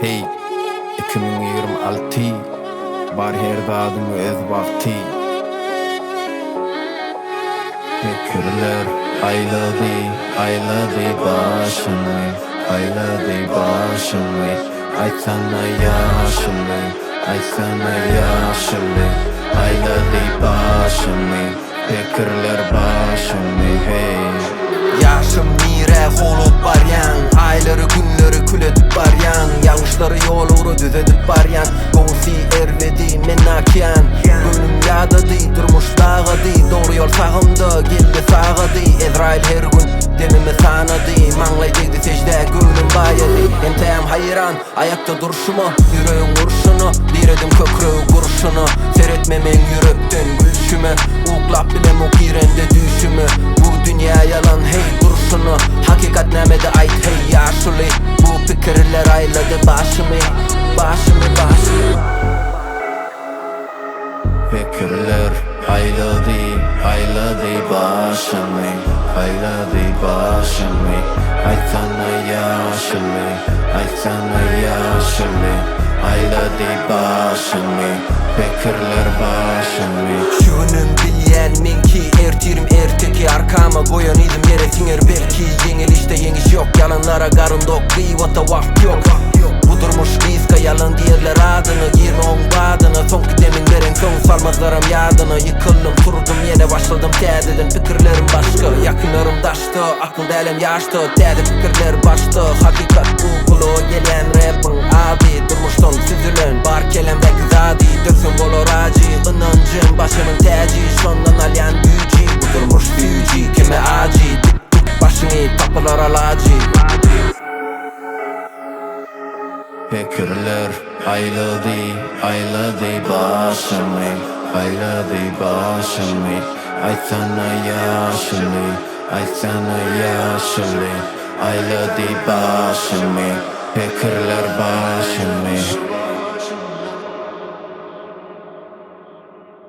Hey, 2026 bar her dadyň öz wagty. Pikirler aylady başymy, aylady başymy. Aýtsana ýaşyly, aýtsana ýaşyly. Aylady başymy, pikirler başymy. Hey, Yaşım mire olup baryan, aylary günleri kületip baryan, ýaňyşlary ýolugry düzedip baryan. Goňsy ervedi men akyan, gönlüm ýadady, durmuş dağady, dogry ýol sagymdy, geldi sagady. Ezrail her gün demimi sanady, maňlay degdi secde gönlüm baýady. Entem hayran, ayakta duruşumy, ýüregiň urşuny, diredim kökregi gurşuny. Seretme men ýürekden gülşümi, uklap bilem o girende düşümü. Bu dünýä yalan hey durşuny, hakikat nämede aýt hey ýaşuly. Bu pikirler aylady başymy, başymy, başymy. pikirler aylady başymy, aylady başymy. Aýtsana ýaşyly, aýtsana ýaşyly. Aylady başymy, pikirler başymy. Şunun bilýän menki ertirim erteki arkama goýan idim ýere siňer belki. Yeňilişde yeňiş ýok, yalanlara garyndyk, gybata wagt ýok. Bu durmuş giska yalan diýerler adyny, 20 badyny, soňky demin beren soň salmazlarym ýadyny. Ýykyldım, turdum, ýene başladym täzeden, pikirlerim başga, ýakynlarym daşdy, aklymda elem ýaşdy, täze pikirler başdy. Hakikat ugly gelýän rapyň ady, durmuşdan süzülen bar kelemdeki zady, döksün bolar acı, ınancım başımın täji, şondan alýan güýji. Bu durmuş süýji, kime acı, dik başyny tapylar alacı. Pikirler aylady başymy, aylady başymy. Aýtsana ýaşyly, aýtsana ýaşyly. Aylady başymy.